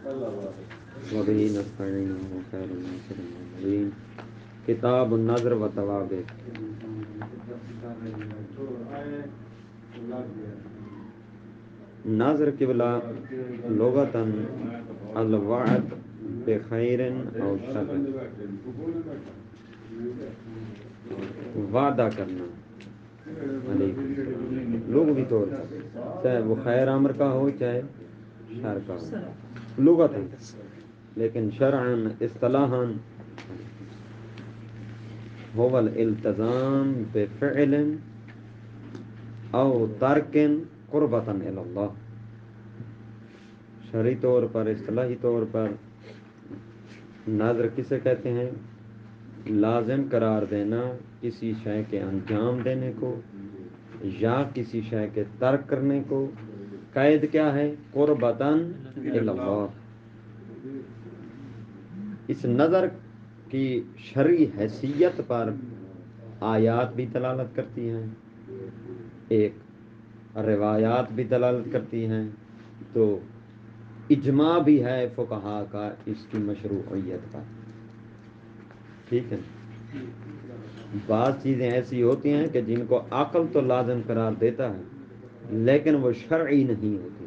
وبه نستعين خير الناصر المعين کتاب النظر و توابع. نظر قبلہ لغتاً الوعد بخیر او شر، وعدہ کرنا لغوی طور پر، چاہے وہ خیر امر کا ہو چاہے شر کا ہو لغتاً، لیکن شرعاً اصطلاحاً هو الالتزام بفعل او ترک قربۃ الی اللہ. شرعی طور پر، اصطلاحی طور پر نظر کسے کہتے ہیں؟ لازم قرار دینا کسی شے کے انجام دینے کو یا کسی شے کے ترک کرنے کو. قید کیا ہے؟ قربۃ الی اللہ. اس نظر کی شرعی حیثیت پر آیات بھی دلالت کرتی ہیں، ایک روایات بھی دلالت کرتی ہیں، تو اجماع بھی ہے فقہا کا اس کی مشروعیت پر. ٹھیک ہے. بعض چیزیں ایسی ہوتی ہیں کہ جن کو عقل تو لازم قرار دیتا ہے لیکن وہ شرعی نہیں ہوتی،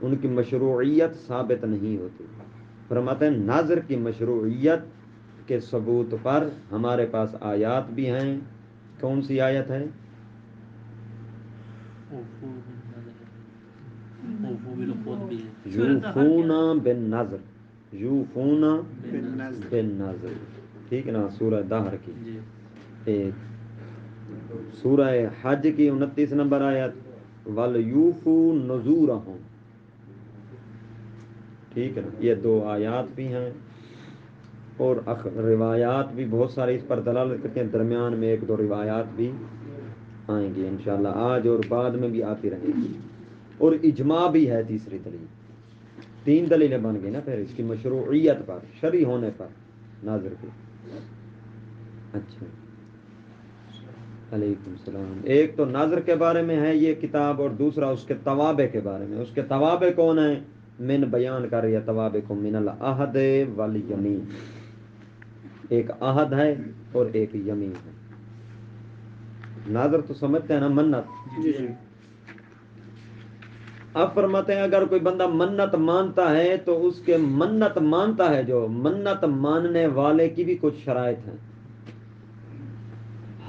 ان کی مشروعیت ثابت نہیں ہوتی. فرماتے ہیں نظر کی مشروعیت کے ثبوت پر ہمارے پاس آیات بھی ہیں. کون سی آیت ہے؟ یوفونا بالنظر، یوفونا بالنظر. ٹھیک ہے نا؟ سورہ دہر کی. ایک سورہ حج کی 29 نمبر آیت وَلْيُوفُوا نُذُورَهُمْ. ٹھیک ہے نا؟ یہ دو آیات بھی ہیں اور روایات بھی بہت سارے اس پر دلالت کرتے ہیں. درمیان میں ایک دو روایات بھی آئیں گی انشاءاللہ، آج اور بعد میں بھی آتی رہیں گی. اور اجماع بھی ہے تیسری دلیل. 3 دلیلیں بن گئی نا پھر اس کی مشروعیت پر، شرعی ہونے پر ناظر کی. اچھا، علیکم السلام. ایک تو ناظر کے بارے میں ہے یہ کتاب، اور دوسرا اس کے توابع کے بارے میں. اس کے توابع کون ہیں؟ من بیان کر رہی ہے توابع کو من العہد والیمین. ایک عہد ہے اور ایک یمین ہے. ناظر تو سمجھتے ہیں نا؟ منت. اب فرماتے ہیں اگر کوئی بندہ منت مانتا ہے تو اس کے منت مانتا ہے جو منت ماننے والے کی بھی کچھ شرائط ہیں.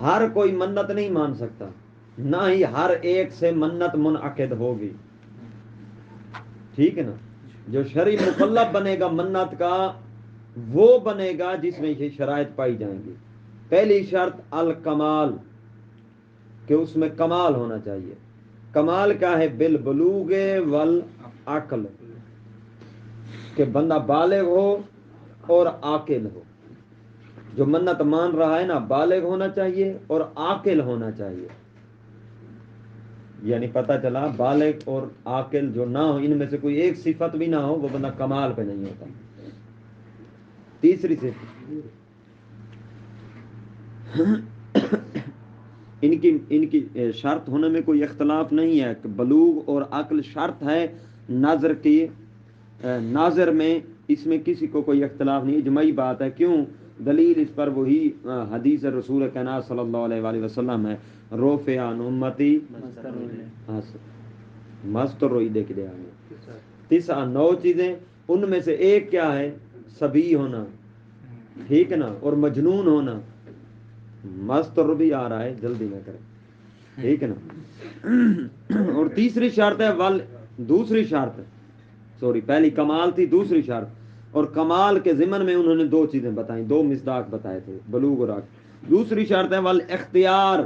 ہر کوئی منت نہیں مان سکتا، نہ ہی ہر ایک سے منت منعقد ہوگی. ٹھیک ہے نا؟ جو شرعی مکلف بنے گا منت کا وہ بنے گا جس میں یہ شرائط پائی جائیں گی. پہلی شرط الکمال، کہ اس میں کمال ہونا چاہیے. کمال کیا ہے؟ بالبلوغ والعقل، کہ بندہ بالغ ہو اور عاقل ہو. جو منت مان رہا ہے نا بالغ ہونا چاہیے اور عاقل ہونا چاہیے. یعنی پتہ چلا بالغ اور عاقل جو نہ ہو، ان میں سے کوئی ایک صفت بھی نہ ہو، وہ بندہ کمال پہ نہیں ہوتا. تیسری صفت ان کی شرط ہونے میں کوئی اختلاف نہیں ہے کہ بلوغ اور عقل شرط ہے نظر کی. ناظر میں اس میں کسی کو کوئی اختلاف نہیں، اجماعی بات ہے. کیوں؟ دلیل اس پر وہی حدیث رسول کائنات صلی اللہ علیہ وآلہ وسلم ہے، رفع عن امتی مستروئی کے دیا میں 9 چیزیں. ان میں سے ایک کیا ہے؟ صبی ہونا. ٹھیک ہے نا؟ اور مجنون ہونا. مستر بھی آ رہا ہے، جلدی نہ کریں. ٹھیک ہے نا؟ اور تیسری شرط ہے دوسری شرط، سوری پہلی کمال تھی، دوسری شرط. اور کمال کے ضمن میں انہوں نے 2 چیزیں بتائیں، 2 مصداق بتائے تھے، بلوغ اور عقل. دوسری شرط ہے والاختیار.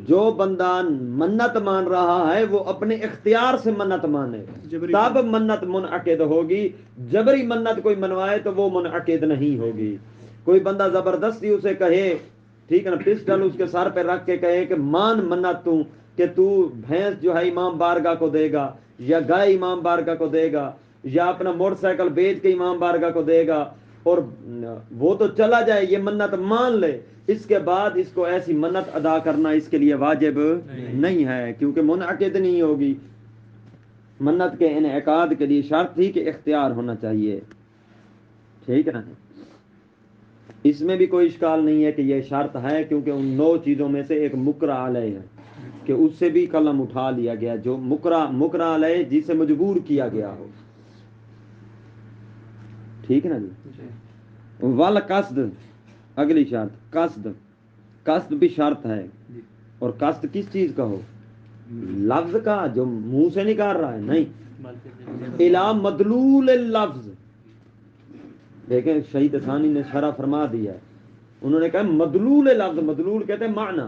جو بندہ منت مان رہا ہے وہ اپنے اختیار سے منت مانے تب منت منعقد ہوگی. جبری منت کوئی منوائے تو وہ منعقد نہیں ہوگی. کوئی بندہ زبردستی اسے کہے، ٹھیک ہے نا، پسٹل اس کے سر پہ رکھ کے کہے کہ مان منت تو کہ تو بھینس جو ہے امام بارگاہ کو دے گا، یا گائے امام بارگاہ کو دے گا، یا اپنا موٹر سائیکل بیچ کے امام بارگاہ کو دے گا، اور وہ تو چلا جائے، یہ منت مان لے، اس کے بعد اس کو ایسی منت ادا کرنا اس کے لیے واجب نہیں ہے کیونکہ منعقد نہیں ہوگی. منت کے انعقاد کے لیے شرط تھی کہ اختیار ہونا چاہیے، ٹھیک ہے نا. اس میں بھی کوئی اشکال نہیں ہے کہ یہ شرط ہے، کیونکہ ان 9 چیزوں میں سے ایک مکرہ علیہ ہے کہ اس سے بھی قلم اٹھا لیا گیا، جو مکرہ علیہ جسے مجبور کیا گیا ہو، ٹھیک ہے نا جی. والقصد، اگلی شرط قصد بھی شرط ہے. اور قصد کس چیز کا ہو؟ لفظ کا، جو منہ سے نکال رہا ہے نہیں، الا مدلول اللفظ. دیکھیں شہید ثانی نے شرح فرما دیا ہے، انہوں نے کہا مدلول لفظ، مدلول کہتے ہیں معنی.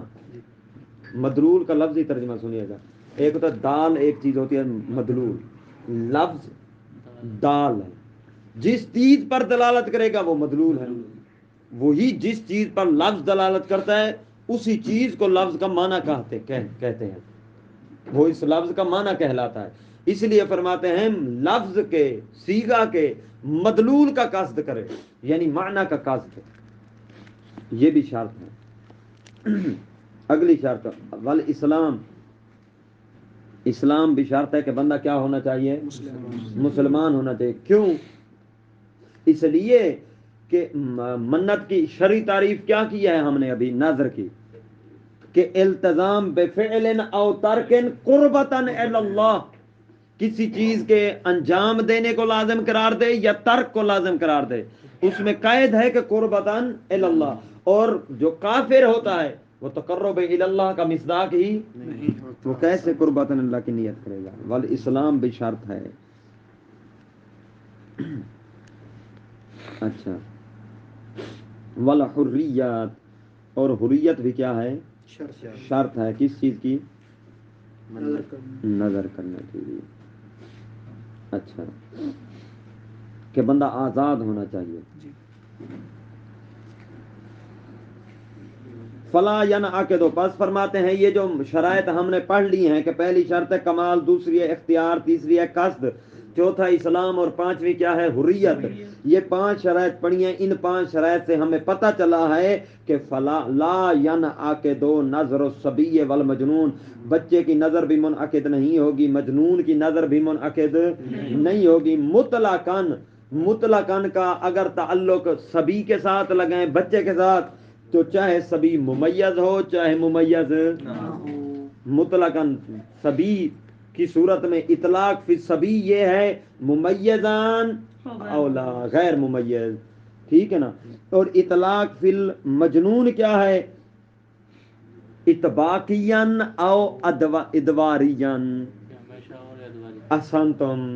مدلول کا لفظی ترجمہ سنیے گا. ایک ہوتا ہے دال، ایک چیز ہوتی ہے مدلول. لفظ دال ہے، جس چیز پر دلالت کرے گا وہ مدلول ہے. وہی جس چیز پر لفظ دلالت کرتا ہے اسی چیز کو لفظ کا معنی کہتے ہیں، وہ اس لفظ کا معنی کہلاتا ہے. اس لیے فرماتے ہیں لفظ کے صیغہ کے مدلول کا قصد کرے، یعنی معنی کا قصد. یہ بھی شرط ہے. اگلی شرط والاسلام، اسلام بھی شرط ہے کہ بندہ کیا ہونا چاہیے؟ مسلمان ہونا چاہیے. کیوں؟ اس لیے کہ منت کی شرعی تعریف کیا کی ہے ہم نے ابھی نظر کی کہ التزام بفعل او ترک قربتا الی اللہ، کسی چیز کے انجام دینے کو لازم قرار دے یا ترک کو لازم قرار دے، اس میں قید ہے کہ قربتا الی اللہ. اور جو کافر ہوتا ہے وہ تقرب الی اللہ کا مصداق ہی نہیں، وہ کیسے قربتا اللہ کی نیت کرے گا؟ والاسلام بھی شرط ہے. اچھا، والحریات، اور حریت بھی کیا ہے؟ شرط ہے. کس چیز کی؟ نظر کرنے کے لیے. اچھا، کہ بندہ آزاد ہونا چاہیے. فلا ینعقد، پس فرماتے ہیں یہ جو شرائط ہم نے پڑھ لی ہیں کہ پہلی شرط ہے کمال، دوسری ہے اختیار، تیسری ہے قصد، چوتھا اسلام، اور پانچویں کیا ہے؟ حریت. یہ 5 شرائط پڑھی ہیں. ان 5 شرائط سے ہمیں پتہ چلا ہے کہ فلا لا ینعقد نظر الصبی والمجنون، بچے کی نظر بھی منعقد نہیں ہوگی، مجنون کی نظر بھی منعقد نہیں ہوگی. مطلقاً کا اگر تعلق صبی کے ساتھ لگائیں، بچے کے ساتھ، تو چاہے صبی ممیز ہو چاہے ممیز نہ ہو. مطلقاً صبی کی صورت میں اطلاق فی صبی یہ ہے ممیزان اولا غیر ممیز، ٹھیک ہے نا. اور اطلاق فی المجنون کیا ہے؟ اطباقیاً او ادواریاً. احسنتم،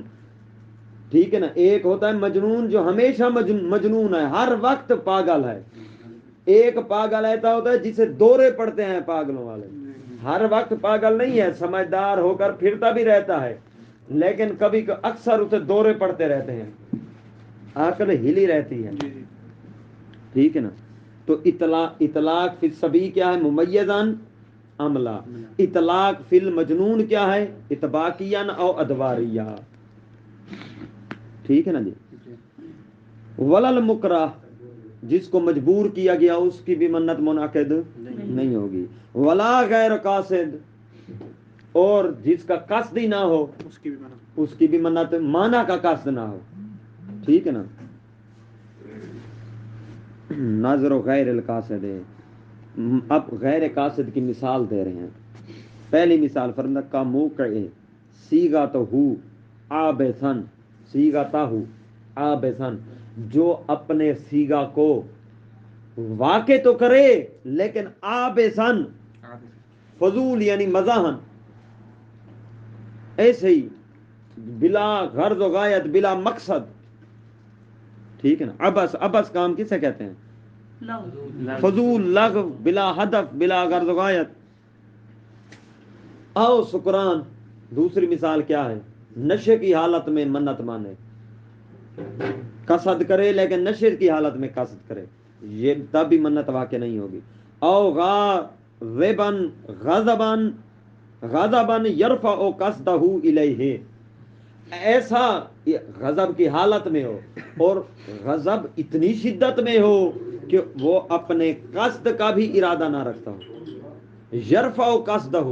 ٹھیک ہے نا. ایک ہوتا ہے مجنون جو ہمیشہ مجنون ہے، ہر وقت پاگل ہے. ایک پاگل ایسا ہوتا ہے جسے دورے پڑتے ہیں پاگلوں والے. ہر وقت پاگل نہیں ہے، سمجھدار ہو کر پھرتا بھی رہتا ہے، لیکن کبھی اکثر اسے دورے پڑتے رہتے ہیں، عقل ہلی رہتی ہے، ٹھیک ہے نا. تو اطلاق فی الصبی کیا ہے؟ ممیزان عملہ. اطلاق فی المجنون کیا ہے؟ اطباقیاً او ادواریہ، ٹھیک ہے نا جی. ولل مکرہ، جس کو مجبور کیا گیا اس کی بھی منت منعقد نہیں ہوگی. ولا غیر قاصد، اور جس کا قصد ہی نہ ہو اس کی بھی منت، معنی کا قصد نہ ہو، ٹھیک ہے نا. نظر و غیر القاصد ہے. اب غیر قاصد کی مثال دے رہے ہیں. پہلی مثال فرمایا کا موقع صیغۃ عابثن، صیغۃ عابثن، جو اپنے صیغہ کو واقع تو کرے لیکن عابثن، فضول یعنی مزاحن، ایسے ہی بلا غرض و غایت، بلا مقصد، ٹھیک ہے نا. عبث کام کسے کہتے ہیں؟ فضول، لغو، بلا ہدف، بلا غرض و غایت. او سکران، دوسری مثال کیا ہے؟ نشے کی حالت میں منت مانے، قصد کرے لیکن نشے کی حالت میں قصد کرے، یہ تب بھی منت واقع نہیں ہوگی. او غاضباً غضباً غضباً یرفع قصدہ الیہ، ایسا غضب کی حالت میں ہو اور غضب اتنی شدت میں ہو کہ وہ اپنے قصد کا بھی ارادہ نہ رکھتا ہو. یرفع قصدہ،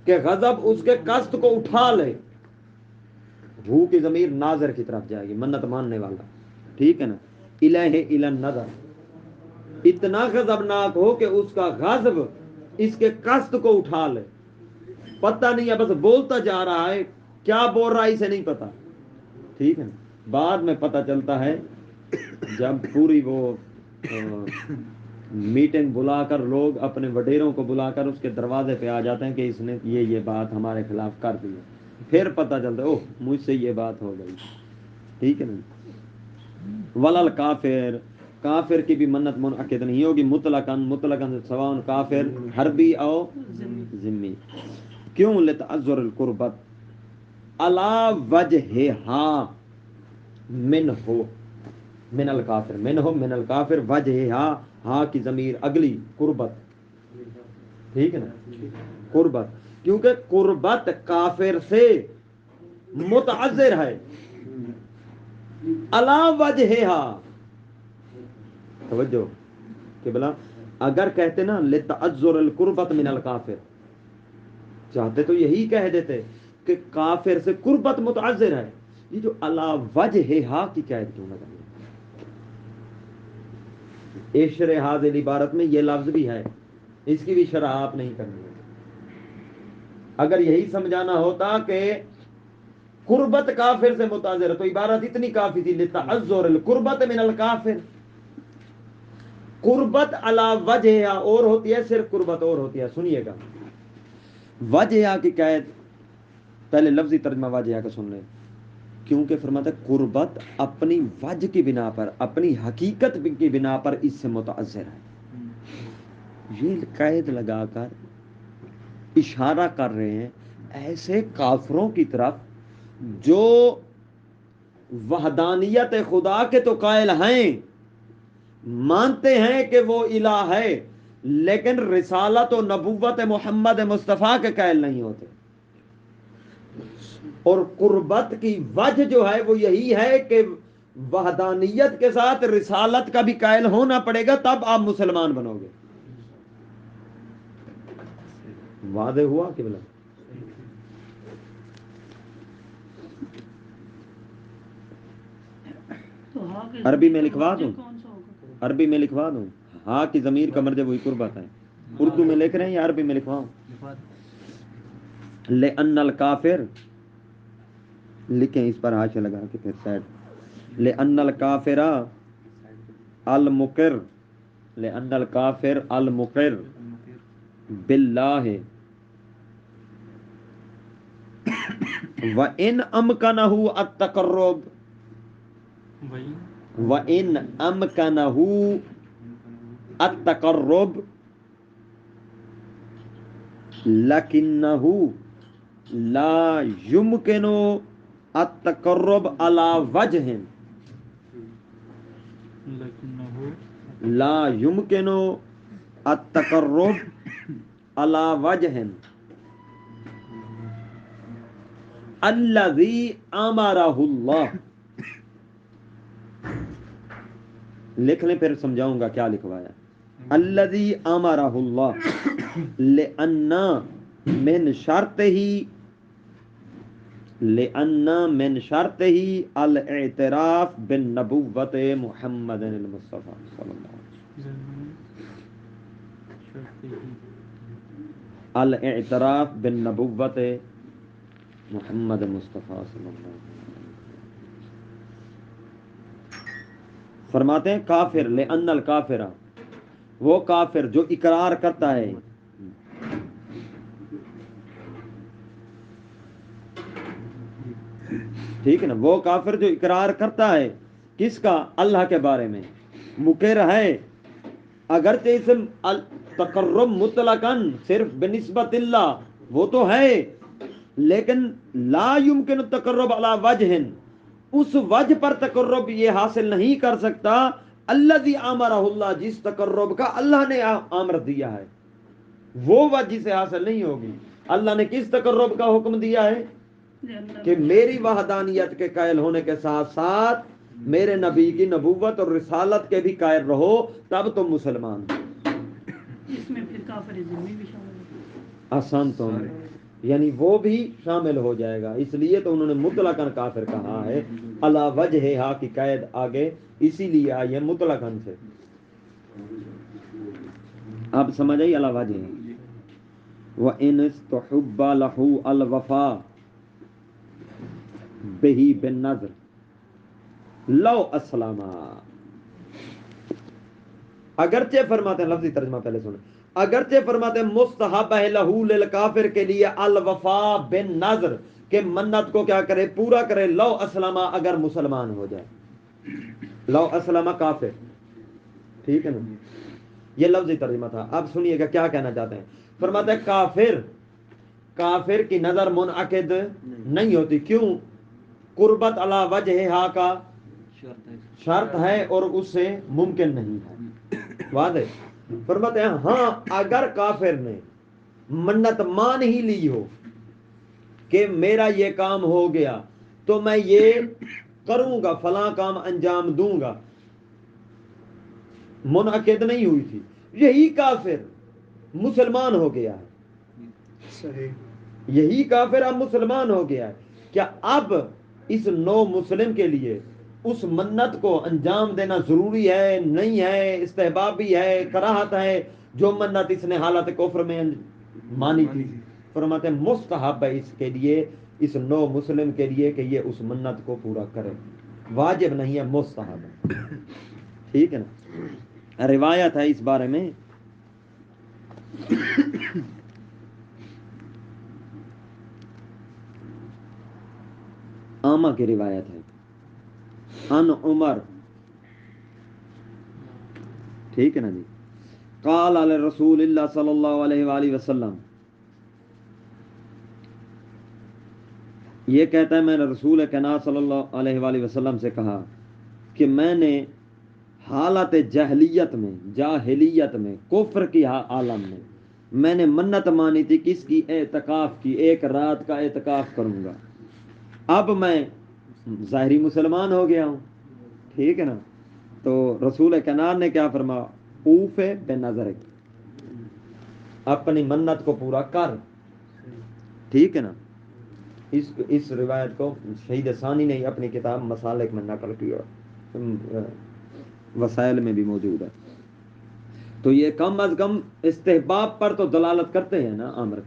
کہ غضب اس کے قصد کو اٹھا لے، ہو کی ضمیر ناظر کی طرف جائے گی، منت ماننے والا، ٹھیک ہے نا. الہ الی النظر، اتنا غضبناک ہو کہ اس کا غضب اس کے قصد کو اٹھا لے، پتہ نہیں ہے بس بولتا جا رہا ہے، کیا بول رہا ہے اسے نہیں پتا، ٹھیک ہے نا. بعد میں پتہ چلتا ہے جب پوری وہ میٹنگ بلا کر لوگ اپنے وڈیروں کو بلا کر اس کے دروازے پہ آ جاتے ہیں کہ اس نے یہ بات ہمارے خلاف کر دی ہے، پھر پتہ چلتا ہے اوہ مجھ سے یہ بات ہو گئی، ٹھیک ہے نا. ولل کافر، کافر کی بھی منت منعقد نہیں ہوگی مطلقاً سواء کافر حربی او ذمی. کیوں؟ لتعذر القربت علی وجہہا من ہو من الکافر، من ہو من الکافر، وجہہا ہا کی ضمیر اگلی قربت، ٹھیک ہے نا، قربت، کیونکہ قربت کافر سے متعذر ہے علی وجہہا. توجہ کہ بلا اگر کہتے نا لتعذر القربت من الکافر، چاہتے تو یہی کہہ دیتے کہ کافر سے قربت متعذر ہے، یہ جو علی وجہہا کی قید کیوں لگا؟ اشر حاضر عبارت میں یہ لفظ بھی ہے، اس کی بھی شرح آپ نہیں کرنی ہے. اگر یہی سمجھانا ہوتا کہ قربت کافر سے متعذر ہے تو عبارت اتنی کافی تھی، لتعذر القربت من الکافر. قربت علی وجہہا اور ہوتی ہے، صرف قربت اور ہوتی ہے. سنیے گا وجہہا کی قید، پہلے لفظی ترجمہ وجہہا کا سن لیں، کیونکہ فرماتا ہے قربت اپنی وجہ کی بنا پر، اپنی حقیقت کی بنا پر اس سے متعذر ہے. یہ قید لگا کر اشارہ کر رہے ہیں ایسے کافروں کی طرف جو وحدانیت خدا کے تو قائل ہیں، مانتے ہیں کہ وہ الہ ہے، لیکن رسالت و نبوت محمد مصطفیٰ کے قائل نہیں ہوتے. اور قربت کی وجہ جو ہے وہ یہی ہے کہ وحدانیت کے ساتھ رسالت کا بھی قائل ہونا پڑے گا، تب آپ مسلمان بنو گے. واضح ہوا کہ بلا؟ عربی میں لکھوا دوں، عربی میں لکھوا دوں، ہاں کی ضمیر کا مرجع وہی قربت ہے. اردو میں لکھ رہے ہیں یا عربی میں لکھواؤں؟ لِأَنَّ الْكَافِرَ لکھیں اس پر حاشیہ لگا کے پھر سائڈ. لِأَنَّ الْكَافِرَ الْمُقِرُّ، لِأَنَّ الْكَافِرَ الْمُقِرُّ بِاللَّهِ وَإِنْ أَمْكَنَهُ التَّقَرُّبُ، وَإِنْ أَمْكَنَهُ التَّقَرُّبُ لَكِنَّهُ لَا يُمْكِنُ التَّقَرُّبُ عَلَى وَجْهٍ، لا يمكن التقرب على وجه الذي امره الله. لکھ لیں پھر سمجھاؤں گا کیا لکھوایا. الذي امره الله لأن من شرطه، لأن من شرطه الاعتراف بالنبوة محمد المصطفى صلی اللہ علیہ وسلم، الاعتراف بالنبوة محمد مصطفیٰ صلی اللہ علیہ وسلم. فرماتے ہیں کافر، لأن الکافر، وہ کافر جو اقرار کرتا ہے، ٹھیک ہے نا، وہ کافر جو اقرار کرتا ہے کس کا؟ اللہ کے بارے میں، مقر ہے اگرچہ اسم تقرب مطلقاً صرف بنسبت اللہ وہ تو ہے، لیکن لا یمکن التقرب علی وجہ، اس وجہ پر تقرب یہ حاصل نہیں کر سکتا الذی امرہ اللہ، جس تقرب کا اللہ نے امر دیا ہے، وہ وجہ سے حاصل نہیں ہوگی. اللہ نے کس تقرب کا حکم دیا ہے؟ کہ میری وحدانیت کے قائل ہونے کے ساتھ ساتھ میرے نبی کی نبوت اور رسالت کے بھی قائل رہو، تب تم مسلمان. اس میں پھر کافر ذمہ بھی شامل ہے. آسان تو یعنی وہ بھی شامل ہو جائے گا. اس لیے تو انہوں نے مطلقاً کافر کہا ہے. علی وجہ ہا کی قید آگے اسی لیے آئی ہے مطلقاً سے. اب سمجھ آئی علی وجہ. وَإِنِ اسْتُحِبَّ لَهُ الْوَفَاءُ بِهِ بِالنَّذْرِ لَوْ أَسْلَمَا. اگرچہ فرماتے ہیں, لفظی ترجمہ پہلے سنیں, اگرچہ فرماتے ہیں مستحب ہے لہو للکافر کے لیے الوفا بن نظر کہ منت کو کیا کرے, پورا کرے, لو اسلمہ اگر مسلمان ہو جائے. لو اسلمہ کافر, ٹھیک ہے نا, یہ لفظی ترجمہ تھا. اب سنیے گا کیا کہنا چاہتے ہیں. فرماتے ہیں کافر کی نظر منعقد نہیں ہوتی. کیوں؟ قربت علی وجہ ہا کا شرط ہے اور اس سے ممکن نہیں ہے. واضح. فرماتے ہیں ہاں اگر کافر نے منت مان ہی لی ہو کہ میرا یہ کام ہو گیا تو میں یہ کروں گا, فلاں کام انجام دوں گا, منعقد نہیں ہوئی تھی, یہی کافر مسلمان ہو گیا ہے. صحیح. یہی کافر اب مسلمان ہو گیا ہے. کیا اب اس نو مسلم کے لیے اس منت کو انجام دینا ضروری ہے, نہیں ہے, استحبابی ہے, کراہت ہے, جو منت اس نے حالت کفر میں مانی تھی؟ فرماتے ہیں مستحب ہے اس کے لیے, اس نو مسلم کے لیے کہ یہ اس منت کو پورا کرے. واجب نہیں ہے, مستحب ہے. ٹھیک ہے نا. روایت ہے اس بارے میں عامہ کی روایت ہے ان عمر, ٹھیک ہے نا جی, قال علی رسول اللہ صلی اللہ علیہ وآلہ وسلم, یہ کہتا ہے میں نے رسول کائنات صلی اللہ علیہ وآلہ وسلم سے کہا کہ میں نے حالت جاہلیت میں کفر کی عالم میں نے منت مانی تھی کس کی؟ اعتکاف کی, ایک رات کا اعتکاف کروں گا. اب میں ظاہری مسلمان ہو گیا ہوں, ٹھیک ہے نا. تو رسول کائنات نے کیا فرمایا؟ اوف بے نظر, اپنی منت کو پورا کر. ٹھیک ہے نا. اس روایت کو شہید ثانی نے اپنی کتاب مسالک میں نقل کیا, وسائل میں بھی موجود ہے. تو یہ کم از کم استحباب پر تو دلالت کرتے ہیں نا. امر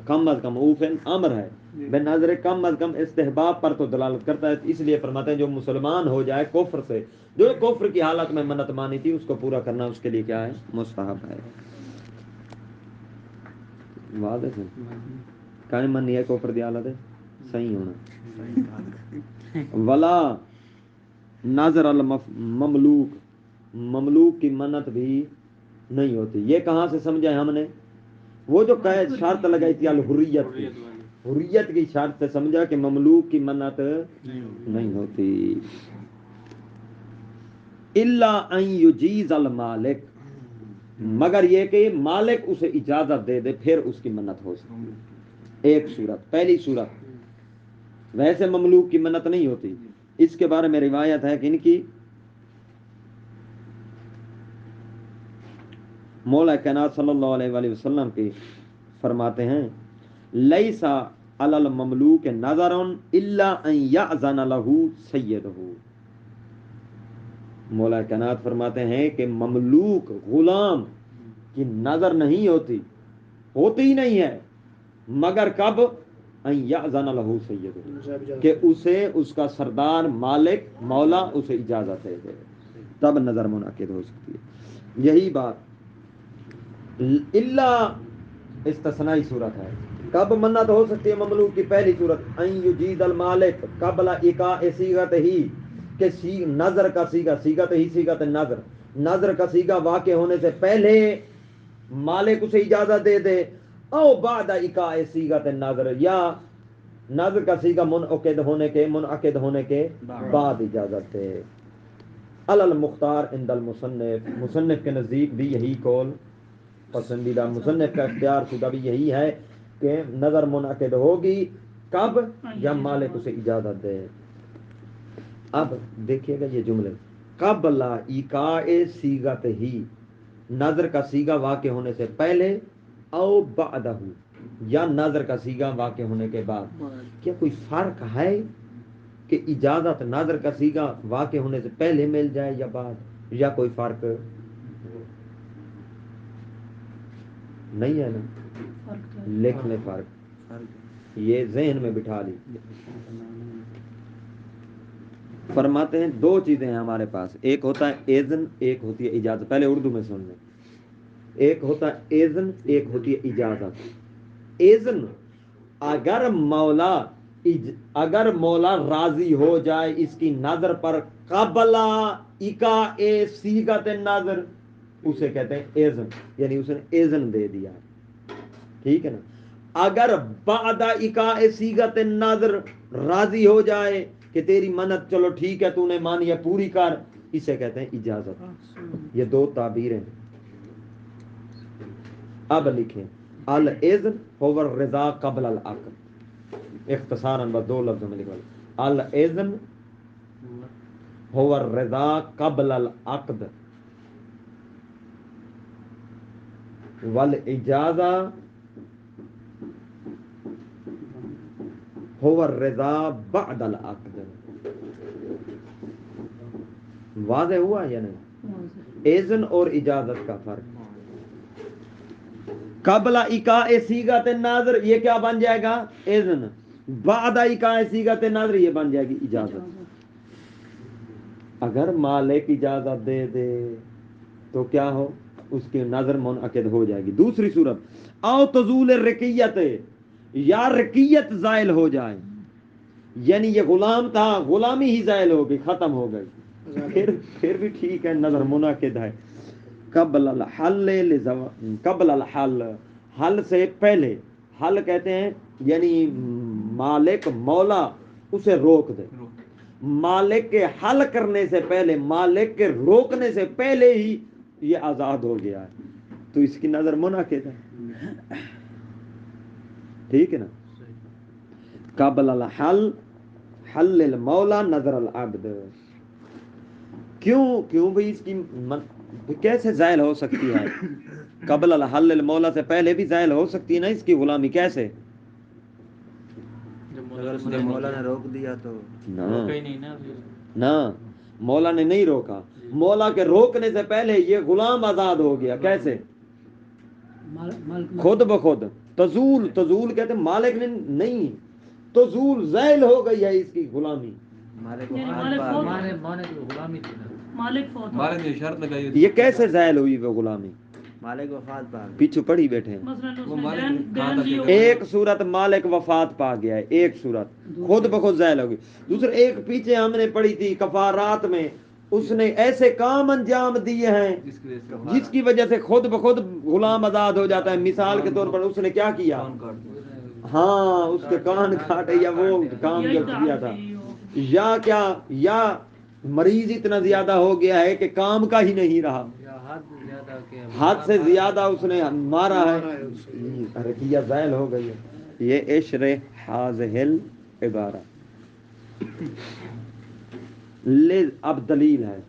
کم از کم اوف امر ہے, بے نظر کم از کم استحباب پر تو دلالت کرتا ہے. اس لیے فرماتے ہیں جو مسلمان ہو جائے کفر سے, جو کفر کی حالت میں منت مانی تھی اس کو پورا کرنا اس کے لیے کیا ہے؟ مستحب ہے. واضح ہے. کہیں من نہیں ہے کفر دی حالت ہے صحیح ہونا. ولا نظر المملوک, مملوک کی منت بھی نہیں ہوتی. یہ کہاں سے سمجھا ہم نے؟ وہ جو شرط لگائی تھی الحریت کی, حریت کی شرط سے سمجھا کہ مملوک کی منت نہیں ہوتی. الا ان یجیز المالک, مگر یہ کہ مالک اسے اجازت دے دے پھر اس کی منت ہو سکتی. ایک صورت, پہلی صورت, ویسے مملوک کی منت نہیں ہوتی. اس کے بارے میں روایت ہے کہ ان کی مولا کائنات صلی اللہ علیہ وآلہ وسلم کی فرماتے ہیں لیسا علی المملوک نظر الا ان یأذن له سیدہ. مولا کائنات فرماتے ہیں کہ مملوک غلام کی نظر نہیں ہوتی ہی نہیں ہے, مگر کب؟ ان یأذن له سیدہ, کہ اسے اس کا سردار مالک مولا اسے اجازت دے دے تب نظر منعقد ہو سکتی ہے. یہی بات اللہ استثنائی صورت ہے. کب منت ہو سکتی ہے مملوک کی؟ پہلی صورت ان یجید المالک قبل ایقاع صیغت ہی, کہ نظر کا صیغہ, صیغت ہی صیغت نظر, نظر کا صیغہ واقع ہونے سے پہلے مالک اسے اجازت دے دے, او بعد ایقاع صیغت نظر, یا نظر کا صیغہ منعقد ہونے کے بعد اجازت دے. المختار عند المصنف, مصنف کے نزدیک بھی یہی قول پسندیدہ, مصنف کا اختیار شدہ بھی یہی ہے کہ نظر منعقد ہوگی کب؟ جب مالک اسے اجازت دے. اب دیکھیے گا یہ جملے, قبل ایقاع صیغت ہی, نظر کا صیغہ واقع ہونے سے پہلے, او بعدہ, یا نظر کا سیگا واقع ہونے کے بعد. کیا کوئی فرق ہے کہ اجازت نظر کا سیگا واقع ہونے سے پہلے مل جائے یا بعد, یا کوئی فرق نہیں ہے نا؟ لکھ لیں فرق, یہ ذہن میں بٹھا لی. فرماتے ہیں دو چیزیں ہیں ہمارے پاس, ایک ہوتا ہے اذن, ایک ہوتی ہے اجازت. پہلے اردو میں سن لیں. ایک ہوتا ہے اذن, ایک ہوتی ہے اجازت. اذن اگر مولا راضی ہو جائے اس کی نظر پر قبل اکا صیغت نظر, اسے کہتے ہیں اذن, یعنی اس نے اذن دے دیا. ٹھیک ہے نا. اگر بعد اکا صیغت نظر راضی ہو جائے کہ تیری منت چلو ٹھیک ہے تو نے مانی ہے پوری کر, اسے کہتے ہیں اجازت. یہ دو تعبیریں. اب لکھیں الاذن هو الرضا قبل العقد. اختصاراً بس دو لفظوں میں لکھو. الاذن هو الرضا قبل العقد والاجازہ هو الرضا بعد العقد. واضح ہوا یا نہیں؟ اذن اور اجازت کا فرق. قبل اکاء صیغت النظر یہ کیا بن جائے گا؟ اذن. بعد اکاء صیغت النظر یہ بن جائے گی اجازت. اگر مالک اجازت دے دے تو کیا ہو, اس کی نظر منعقد ہو جائے گی. دوسری صورت او تزول رقیت, یا رقیت زائل ہو جائے, یعنی یہ غلام تھا, غلامی ہی زائل ہو گئی, ختم ہو گئی, پھر بھی ٹھیک ہے, نظر منعقد ہے. قبل الحل, حل سے پہلے. حل کہتے ہیں یعنی مالک مولا اسے روک دے. مالک کے حل کرنے سے پہلے, مالک کے روکنے سے پہلے ہی یہ آزاد ہو گیا ہے, تو اس کی نظر منعقد ہے. ٹھیک ہے نا. قبل الحل حل المولا نظر العبد. کیوں بھئی اس کی کیسے زائل ہو سکتی ہے؟ قبل الحل المولا سے پہلے بھی زائل ہو سکتی ہے نا اس کی غلامی. کیسے؟ اگر اس نے مولا نے روک دیا تو نہ, مولا نے نہیں روکا. مولا کے روکنے سے پہلے یہ غلام آزاد ہو گیا. کیسے؟ خود بخود. تزول کہتے ہیں مالک نے نہیں, تزول زائل ہو گئی ہے اس کی غلامی. یہ کیسے زائل ہوئی وہ غلامی؟ مالک وفات پا گیا. پیچھے پڑھی بیٹھے ہیں. ایک صورت مالک وفات پا گیا ہے, ایک صورت خود بخود زائل ہو گئی. دوسرے ایک پیچھے ہم نے پڑھی تھی کفارات میں, اس نے ایسے کام انجام دیے ہیں جس کی وجہ سے خود بخود غلام آزاد ہو جاتا ہے. مثال کے طور پر اس نے کیا کیا؟ ہاں, اس کے کان کاٹے, یا وہ کام جو کیا تھا, یا کیا, یا مریض اتنا زیادہ ہو گیا ہے کہ کام کا ہی نہیں رہا, حد سے زیادہ اس نے مارا ہے, حرکیت زائل ہو گئی ہے. یہ عشر حاضل عبارہ. اب دلیل ہے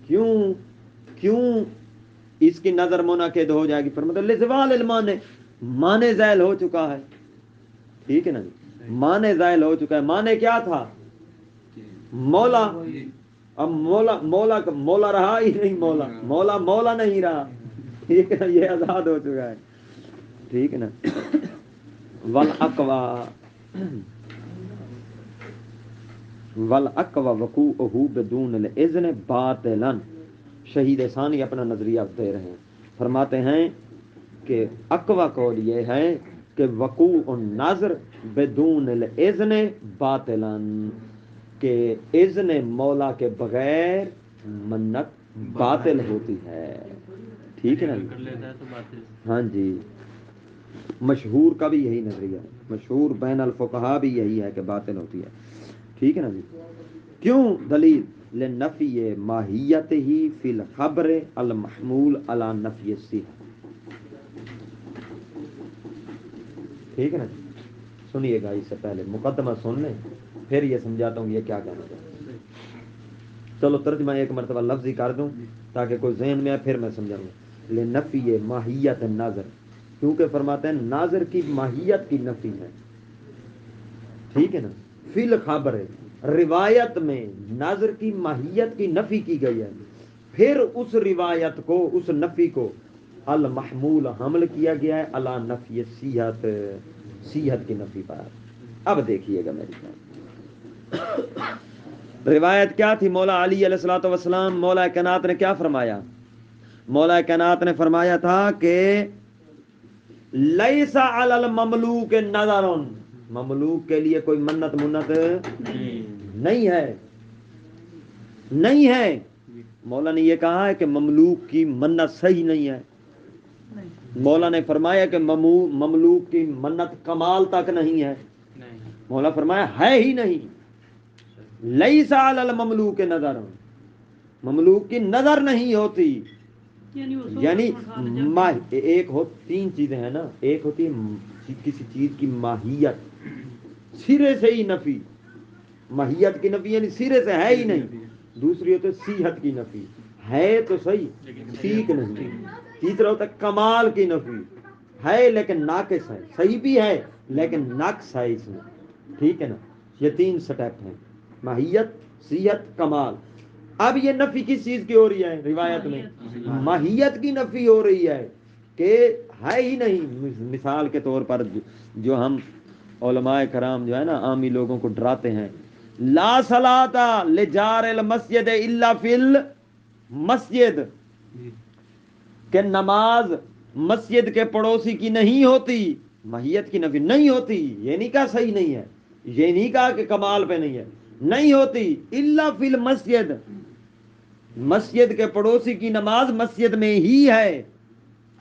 کیوں اس کی نظر منعقد ہو جائے گی. فرماتے لزوال المانے, مانے زائل ہو چکا ہے. ٹھیک ہے نا, مانے زائل ہو چکا ہے. مانے کیا تھا؟ مولا. اب مولا رہا ہی نہیں, مولا نہیں رہا. ٹھیک ہے نا, یہ آزاد ہو چکا ہے. ٹھیک ہے نا. والاقوى وقوعه بدون الاذن باطلا. شہید ثانی اپنا نظریہ دے رہے ہیں. فرماتے ہیں کہ اقوی قول یہ ہے کہ وقوع النظر بدون الاذن باطلا, کہ اذن مولا کے بغیر منت باطل ہوتی ہے. ٹھیک ہے نا. ہاں جی, مشہور کا بھی یہی نظریہ ہے, مشہور بین الفقہاء بھی یہی ہے کہ باطل ہوتی ہے. ٹھیک ہے نا جی. کیوں؟ دلیل لنفی ماہیت ہی فی الخبر المحمول علی نفی الصحہ. ٹھیک ہے نا. سنیے گا, اس سے پہلے مقدمہ سن لیں, پھر یہ سمجھاتا ہوں یہ کیا کہنا چاہتا ہے. چلو ترجمہ ایک مرتبہ لفظی کر دوں تاکہ کوئی ذہن میں آئے, پھر میں سمجھاؤں گا. لنفی ماہیت النظر, کیونکہ فرماتے ہیں ناظر کی ماہیت کی نفی ہے، ٹھیک ہے نا، فی الخبر روایت میں ناظر کی ماہیت کی نفی کی گئی ہے، پھر اس روایت کو، اس نفی کو المحمول حمل کیا گیا ہے علی نفی صیحت، صیحت کی نفی پر۔ اب دیکھیے گا میری بات، روایت کیا تھی؟ مولا علی علیہ الصلوۃ والسلام، مولا کائنات نے کیا فرمایا؟ مولا کائنات نے فرمایا تھا کہ لیس علی المملوک نظر، مملوک کے لیے کوئی منت نہیں ہے، نہیں ہے۔ مولا نے یہ کہا ہے کہ مملوک کی منت صحیح نہیں ہے۔ مولا نے فرمایا کہ مملوک کی منت کمال تک نہیں ہے، مولا فرمایا ہے ہی نہیں۔ لیس علی المملوک نظر، مملوک کی نظر نہیں ہوتی، یعنی ایک ہو تین چیزیں ہیں نا، ایک ہوتی ہے کسی چیز کی ماہیت، سرے سے ہی نفی، ماہیت کی نفی یعنی سرے سے ہے ہی نہیں، دوسری ہوتی ہے صیحت کی نفی، ہے تو صحیح ٹھیک نہیں، تیسرا ہوتا ہے کمال کی نفی، ہے لیکن ناقص ہے، صحیح بھی ہے لیکن نقص ہے اس میں، ٹھیک ہے نا۔ یہ تین سٹیپ ہیں، ماہیت، صیحت، کمال۔ اب یہ نفی کس چیز کی ہو رہی ہے روایت میں؟ ماہیت کی نفی ہو رہی ہے کہ ہے ہی نہیں۔ مثال کے طور پر جو ہم علماء کرام جو ہے نا عامی لوگوں کو ڈراتے ہیں، لا صلاۃ لجار المسجد الا فی المسجد، کہ نماز مسجد کے پڑوسی کی نہیں ہوتی، ماہیت کی نفی نہیں ہوتی، یہ نہیں کہا صحیح نہیں ہے، یہ نہیں کہا کہ کمال پہ نہیں ہے، نہیں ہوتی، الا فی المسجد، مسجد کے پڑوسی کی نماز مسجد میں ہی ہے۔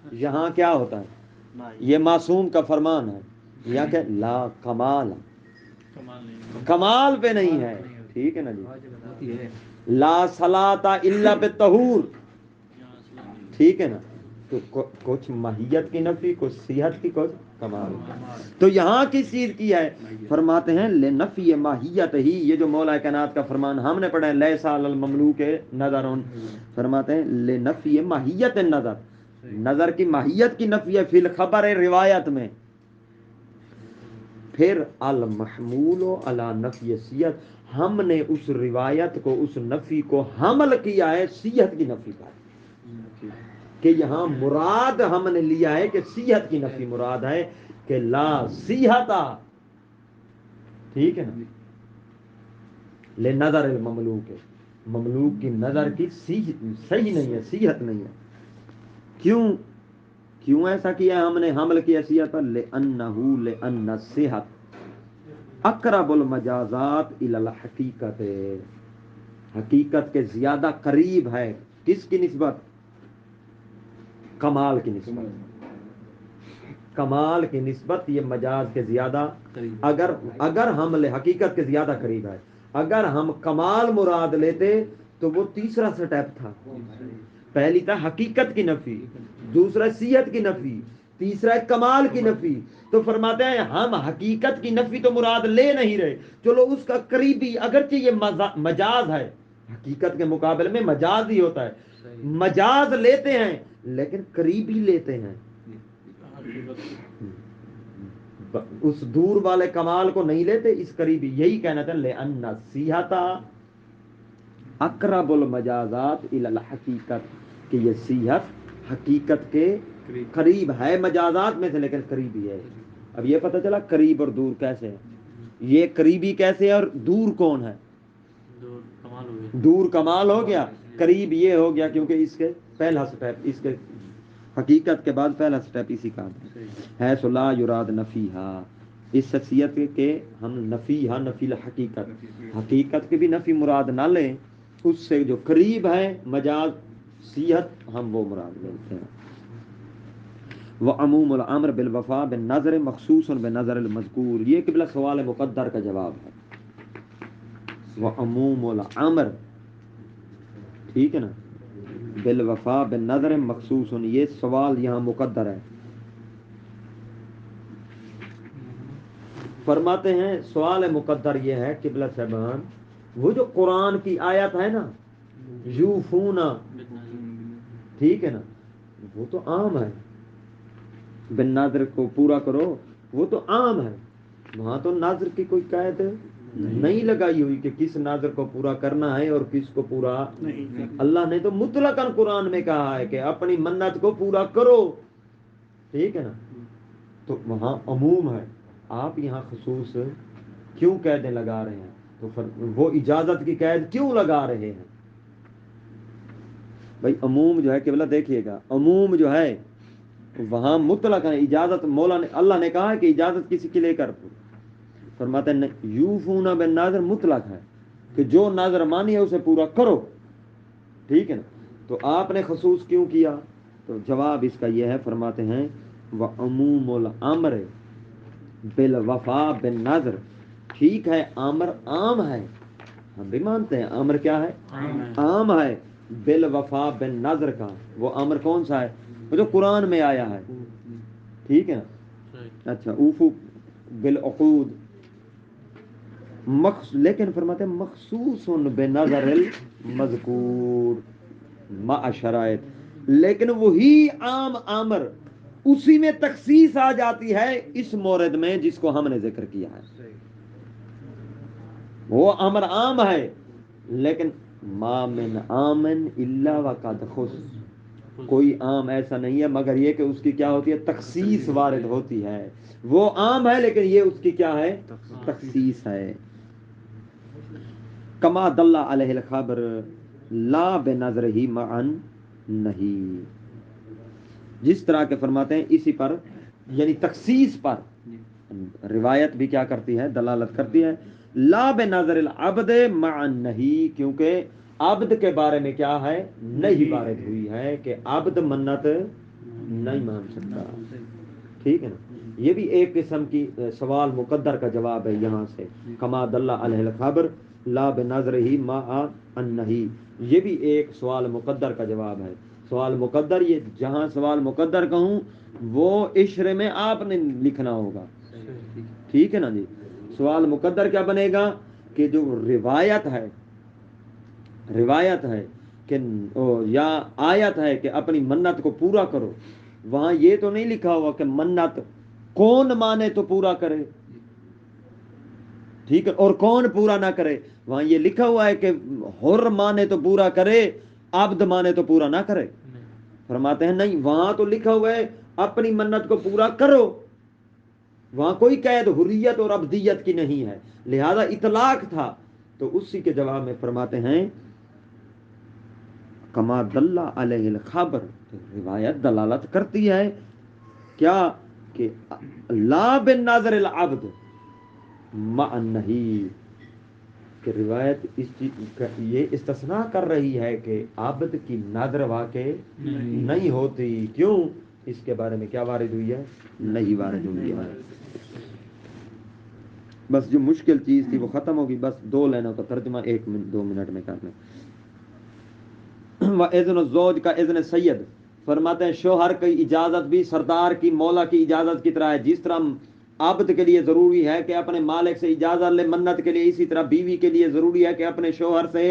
یہاں کیا ہوتا ہے؟ یہ معصوم کا فرمان ہے، یہاں کہ لا کمال، کمال پہ نہیں ہے، ٹھیک ہے نا جی۔ لا صلاۃ الا بالطہور، ٹھیک ہے نا، تو کچھ ماہیت کی نفی، کچھ صیحت کی، کچھ کمال۔ تو یہاں کس چیز کی ہے؟ فرماتے ہیں لنفی ماہیت ہی، یہ جو مولا کائنات کا فرمان ہم نے پڑھا ہے لیس علی المملوک نظر، فرماتے ہیں لنفی ماہیت نظر، نظر کی ماہیت کی نفی ہے فی الخبر روایت میں، پھر المحمول علی نفی صیحت، ہم نے اس روایت کو، اس نفی کو حمل کیا ہے صیحت کی نفی پر، کہ یہاں مراد ہم نے لیا ہے کہ صیحت کی نفی مراد ہے، کہ لا صیحت، ٹھیک ہے نا، لنظر المملوک، مملوک کی نظر کی صحیح نہیں ہے، صیحت نہیں ہے۔ کیوں ایسا کیا ہم نے حمل کیا صیحت پر؟ لأن الصحت اقرب المجازات الی الحقیقت، حقیقت کے زیادہ قریب ہے، کس کی نسبت؟ کمال کی نسبت، کمال کی نسبت یہ مجاز کے زیادہ، اگر ہم حقیقت کے زیادہ قریب ہے، اگر ہم کمال مراد لیتے تو وہ تیسرا سٹیپ تھا، پہلی تھا حقیقت کی نفی، دوسرا صیحت کی نفی، تیسرا کمال کی نفی، تو فرماتے ہیں ہم حقیقت کی نفی تو مراد لے نہیں رہے، چلو اس کا قریبی، اگرچہ یہ مجاز ہے، حقیقت کے مقابلے میں مجاز ہی ہوتا ہے، مجاز لیتے ہیں لیکن قریبی لیتے ہیں، اس دور والے کمال کو نہیں لیتے، اس قریبی، یہی کہنا تھا لأن الصیحت اقرب المجازات الی الحقیقت، کہ یہ صیحت حقیقت کے قریب ہے، مجازات میں سے لیکن قریبی ہے۔ اب یہ پتہ چلا قریب اور دور کیسے ہے، یہ قریبی کیسے ہے اور دور کون ہے؟ دور کمال ہو گیا، قریب یہ ہو گیا، کیونکہ اس کے پہلا سٹیپ، اس کے حقیقت کے بعد پہلا سٹیپ اسی کا ہے، لا یراد نفیہا، اس شخصیت کے ہم نفیہا، نفی الحقیقت، حقیقت کی بھی نفی مراد نہ لیں، اس سے جو قریب ہے مجاز صیحت ہم وہ مراد لیتے ہیں۔ وعموم الامر بالوفاء بالنظر مخصوص بنظر المذکور، یہ قبلہ سوال مقدر کا جواب ہے، وعموم الامر، ٹھیک ہے نا، بالوفاء بالنظر مخصوص، یہ سوال یہاں مقدر ہے۔ فرماتے ہیں سوال مقدر یہ ہے قبلہ صاحبان، وہ جو قرآن کی آیت ہے نا یوفونا، ٹھیک ہے نا، وہ تو عام ہے، بن ناظر کو پورا کرو، وہ تو عام ہے، وہاں تو ناظر کی کوئی قید نہیں لگائی ہوئی کہ کس ناظر کو پورا کرنا ہے اور کس کو پورا نہیں۔ اللہ نے تو مطلقاً قرآن میں کہا ہے کہ اپنی منت کو پورا کرو، ٹھیک ہے نا، تو وہاں عموم ہے، آپ یہاں خصوص کیوں قیدیں لگا رہے ہیں؟ تو وہ اجازت کی قید کیوں لگا رہے ہیں؟ بھائی عموم جو ہے قبلہ دیکھیے گا، عموم جو ہے وہاں مطلق ہے، اجازت مولا نے اللہ نے کہا ہے کہ اجازت کسی کے لے کر فرماتے ہیں یوفون بالناظر مطلق ہے کہ جو ناظر مانی ہے اسے پورا کرو، ٹھیک ہے نا، تو آپ نے خصوص کیوں کیا؟ تو جواب اس کا یہ ہے، فرماتے ہیں وعموم الامر بالوفاء بالناظر، ٹھیک ہے امر عام ہے، ہم بھی مانتے ہیں امر کیا ہے، عام ہے، بالوفاء بالناظر کا، وہ امر کون سا ہے؟ وہ جو قرآن میں آیا ہے، ٹھیک ہے نا، اچھا اوفو بالعقود، لیکن فرماتے ہیں مخصوص بنظر المذکور مع شرائط، لیکن وہی عام امر اسی میں تخصیص آ جاتی ہے اس مورد میں جس کو ہم نے ذکر کیا ہے، وہ امر عام ہے لیکن ما من عامن الا وقد خص، کوئی عام ایسا نہیں ہے مگر یہ کہ اس کی کیا ہوتی ہے، تخصیص وارد ہوتی ہے، وہ عام ہے لیکن یہ اس کی کیا ہے، تخصیص ہے۔ کما دل علیہ الخبر لا بنظرہ معا نہیں، جس طرح کے فرماتے ہیں اسی پر یعنی تخصیص پر روایت بھی کیا کرتی ہے، دلالت کرتی ہے، لا بنظر العبد معا نہیں، کیونکہ عبد کے بارے میں کیا ہے، نہیں وارد ہوئی ہے کہ عبد منت نہیں مان سکتا، ٹھیک ہے نا، یہ بھی ایک قسم کی سوال مقدر کا جواب ہے یہاں سے، کما دل علیہ الخبر لا بنظرہ معا النہی، یہ بھی ایک سوال مقدر کا جواب ہے۔ سوال مقدر، یہ جہاں سوال مقدر کہوں وہ عشرے میں آپ نے لکھنا ہوگا، ٹھیک ہے نا جی، سوال مقدر کیا بنے گا کہ جو روایت ہے کہ یا آیت ہے کہ اپنی منت کو پورا کرو، وہاں یہ تو نہیں لکھا ہوا کہ منت کون مانے تو پورا کرے، ٹھیک ہے، اور کون پورا نہ کرے، وہاں یہ لکھا ہوا ہے کہ حر مانے تو پورا کرے، عبد مانے تو پورا نہ کرے، فرماتے ہیں نہیں، وہاں تو لکھا ہوا ہے اپنی منت کو پورا کرو، وہاں کوئی قید حریت اور عبدیت کی نہیں ہے، لہذا اطلاق تھا، تو اسی کے جواب میں فرماتے ہیں کما دل علیہ الخبر، روایت دلالت کرتی ہے کیا کہ لا بالناظر العبد مع النہی، کہ روایت اس چیز یہ استثناء کر رہی ہے کہ عبد کی نظر واقع نہیں ہوتی، کیوں؟ اس کے بارے میں کیا وارد ہوئی ہے، نہیں وارد ہوئی ہے۔ بس جو مشکل چیز تھی وہ ختم ہوگی، بس 2 لائنوں کا ترجمہ 2 منٹ میں کر لیں۔ وَإِذْنُ الزَّوْجِ کا اذن سید، فرماتے ہیں شوہر کی اجازت بھی سردار کی مولا کی اجازت کی طرح ہے، جس طرح عبد کے لیے ضروری ہے کہ اپنے مالک سے اجازت لے منت کے لیے، اسی طرح بیوی کے لیے ضروری ہے کہ اپنے شوہر سے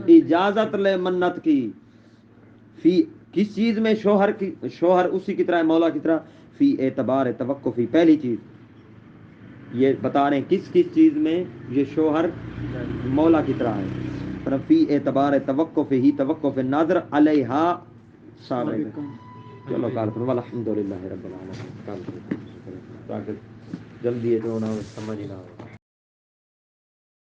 اجازت لے منت کی، فی کس چیز میں، شوہر اسی کی طرح مولا کی طرح، فی اعتبار توقفی، پہلی چیز یہ بتا رہے ہیں کس چیز میں یہ شوہر مولا کی طرح ہے، فی اعتبار توقف ہی توقف ناظر علیہا سابق، چلو کال پر الحمدللہ رب العالمین، جلدی ہے جو نہ سمجھ نہ ہو۔